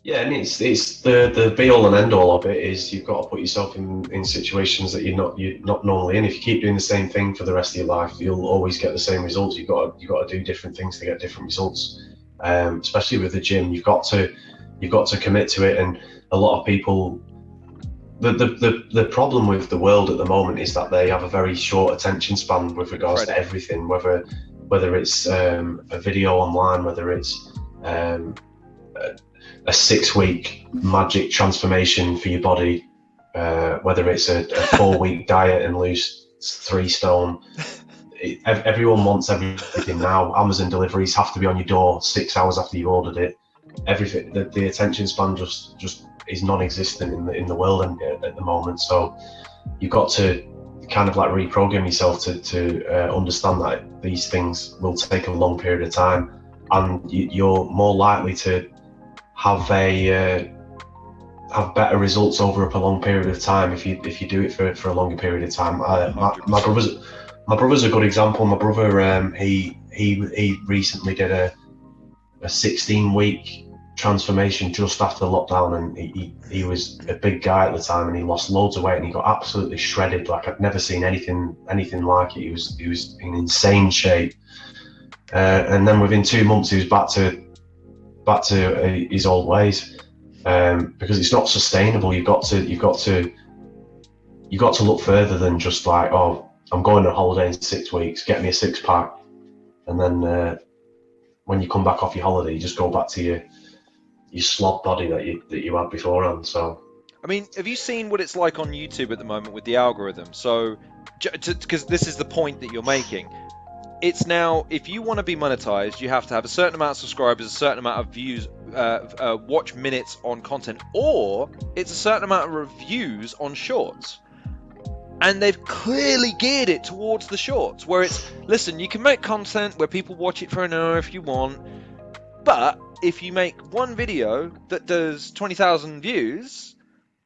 Yeah, and it's the be all and end all of it is you've got to put yourself in situations that you're not normally in. If you keep doing the same thing for the rest of your life, you'll always get the same results. You've got to do different things to get different results. Especially with the gym, you've got to commit to it. And a lot of people, the problem with the world at the moment is that they have a very short attention span with regards to everything, whether it's a video online, whether it's a 6-week magic transformation for your body, whether it's a 4-week diet and lose 3 stone. Everyone wants everything now. Amazon deliveries have to be on your door 6 hours after you've ordered it. Everything, the attention span just is non-existent in the world at the moment. So you've got to kind of like reprogram yourself to understand that these things will take a long period of time, and you're more likely to have better results over a prolonged period of time if you do it for a longer period of time. My brother's a good example. My brother, he recently did a 16-week transformation just after lockdown, and he was a big guy at the time, and he lost loads of weight, and he got absolutely shredded. Like I'd never seen anything like it. He was in insane shape, and then within 2 months he was back to his old ways, because it's not sustainable. You've got to look further than just like, oh, I'm going on holiday in 6 weeks, get me a 6-pack, and then when you come back off your holiday, you just go back to your slob body that you had beforehand. So, I mean, have you seen what it's like on YouTube at the moment with the algorithm? So, because this is the point that you're making. It's now, if you want to be monetized, you have to have a certain amount of subscribers, a certain amount of views, watch minutes on content, or it's a certain amount of reviews on shorts. And they've clearly geared it towards the shorts, where it's, listen, you can make content where people watch it for an hour if you want, but if you make one video that does 20,000 views,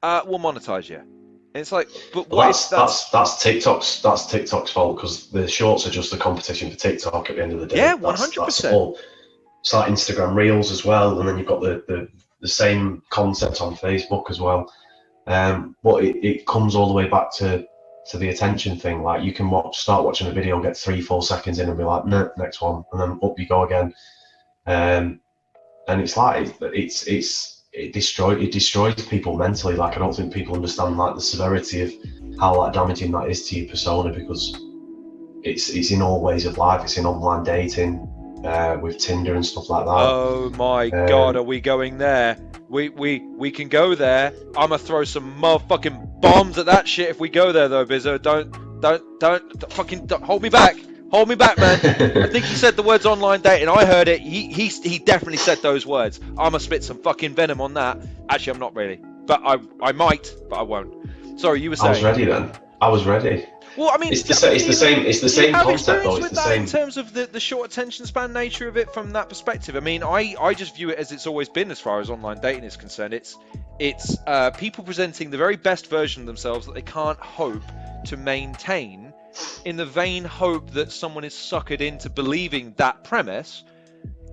we'll monetize you. And it's like, but what that's TikTok's fault, because the shorts are just a competition for TikTok at the end of the day. Yeah, 100%. That's all. It's like Instagram Reels as well, and then you've got the same concept on Facebook as well. But it comes all the way back to the attention thing. Like you can start watching a video, get 3-4 seconds in, and be like, nah, next one, and then up you go again. And it's like it destroys people mentally. Like I don't think people understand like the severity of how like damaging that is to your persona, because it's in all ways of life. It's in online dating, with Tinder and stuff like that. Oh my God, are we going there? We can go there. I'm gonna throw some motherfucking bombs at that shit if we go there, though, Bizzo. Don't fucking hold me back. Hold me back, man. I think he said the words online dating. I heard it. He definitely said those words. I'm gonna spit some fucking venom on that. Actually, I'm not really, but I might, but I won't. Sorry, you were saying. I was ready then. I was ready. Well, I mean, it's the same concept though. It's the same in terms of the short attention span nature of it from that perspective. I mean, I just view it as it's always been as far as online dating is concerned. It's people presenting the very best version of themselves that they can't hope to maintain, in the vain hope that someone is suckered into believing that premise.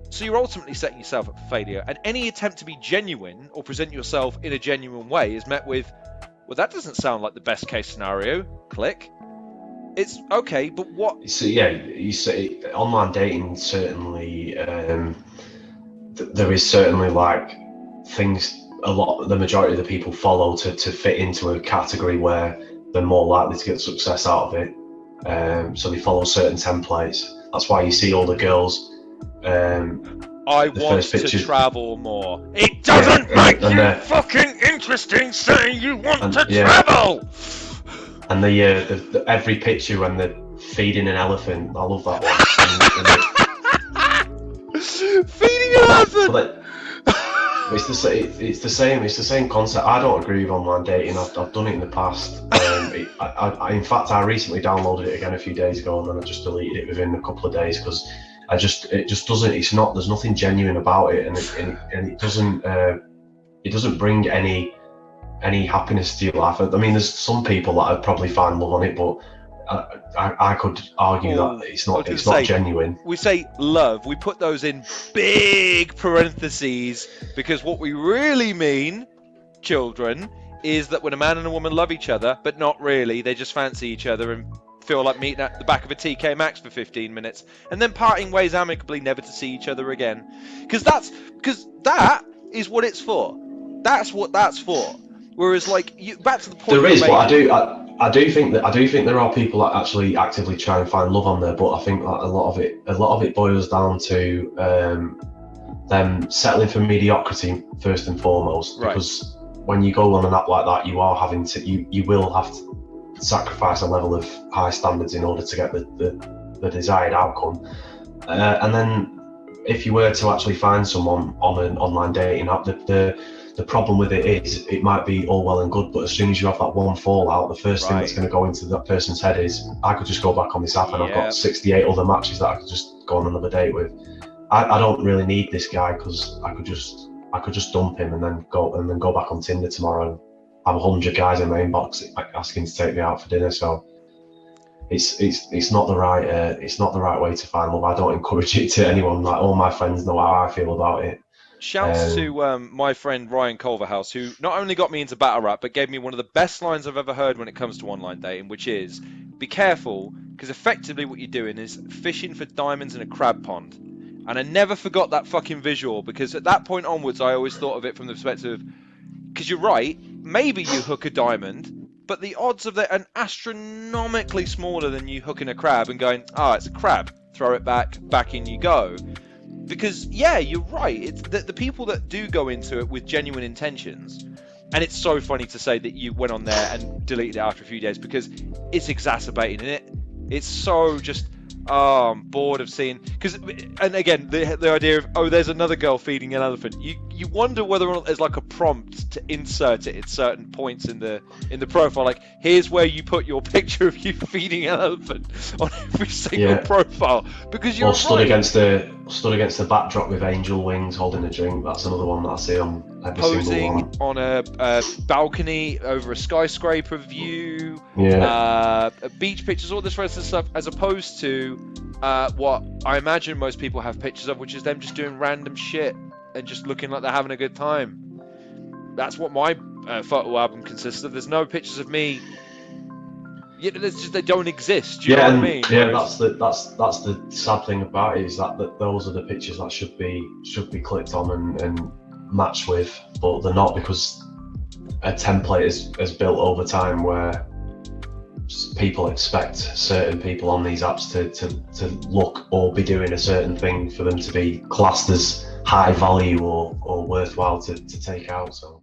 So you're ultimately setting yourself up for failure. And any attempt to be genuine or present yourself in a genuine way is met with, well, that doesn't sound like the best case scenario. Click. It's okay, but what? So yeah, you say online dating certainly. There is certainly like things the majority of the people follow to fit into a category where they're more likely to get success out of it. So they follow certain templates. That's why you see all the girls. I want to travel more. It doesn't make you fucking interesting saying you want to travel. And the every picture when they're feeding an elephant, I love that one. Feeding an elephant. It's the same concept. I don't agree with online dating. I've done it in the past. In fact, I recently downloaded it again a few days ago, and then I just deleted it within a couple of days because it just doesn't. It's not. There's nothing genuine about it, and it doesn't bring any happiness to your life. I mean, there's some people that I'd probably find love on it, but I could argue that it's not genuine. We say love, we put those in big parentheses, because what we really mean, children, is that when a man and a woman love each other, but not really, they just fancy each other and feel like meeting at the back of a TK Maxx for 15 minutes and then parting ways amicably, never to see each other again. Because that is what it's for. That's what that's for. Whereas, like, back to the point there is, making, but I do think there are people that actually actively try and find love on there. But I think that a lot of it boils down to them settling for mediocrity first and foremost. Right. Because when you go on an app like that, you will have to sacrifice a level of high standards in order to get the desired outcome. And then if you were to actually find someone on an online dating app, the problem with it is it might be all well and good, but as soon as you have that one fallout, the first thing that's going to go into that person's head is, I could just go back on this app and I've got 68 other matches that I could just go on another date with. I don't really need this guy, because I could just dump him and then go back on Tinder tomorrow and have 100 guys in my inbox asking to take me out for dinner. So it's not the right way to find love. I don't encourage it to anyone. Like, all my friends know how I feel about it. Shouts to my friend Ryan Culverhouse, who not only got me into battle rap, but gave me one of the best lines I've ever heard when it comes to online dating, which is, be careful, because effectively what you're doing is fishing for diamonds in a crab pond. And I never forgot that fucking visual, because at that point onwards, I always thought of it from the perspective of, because you're right, maybe you hook a diamond, but the odds of that are astronomically smaller than you hooking a crab and going, it's a crab, throw it back in you go. Because, yeah, you're right. It's the people that do go into it with genuine intentions, and it's so funny to say that you went on there and deleted it after a few days, because it's exacerbating it. It's so just, I'm bored of seeing, and again, the idea of, there's another girl feeding an elephant. You wonder whether or not there's like a prompt to insert it at certain points in the profile. Like, here's where you put your picture of you feeding an elephant on every single profile, because you're stood against the backdrop with angel wings holding a drink. That's another one that I see on every single one. Posing on a balcony over a skyscraper view, beach pictures, all this rest of stuff, as opposed to what I imagine most people have pictures of, which is them just doing random shit and just looking like they're having a good time. That's what my photo album consists of. There's no pictures of me. They don't exist. Do you know what I mean? Yeah, that's the sad thing about it, is that those are the pictures that should be clicked on and matched with, but they're not, because a template is built over time where people expect certain people on these apps to look or be doing a certain thing for them to be classed as high value or worthwhile to take out. So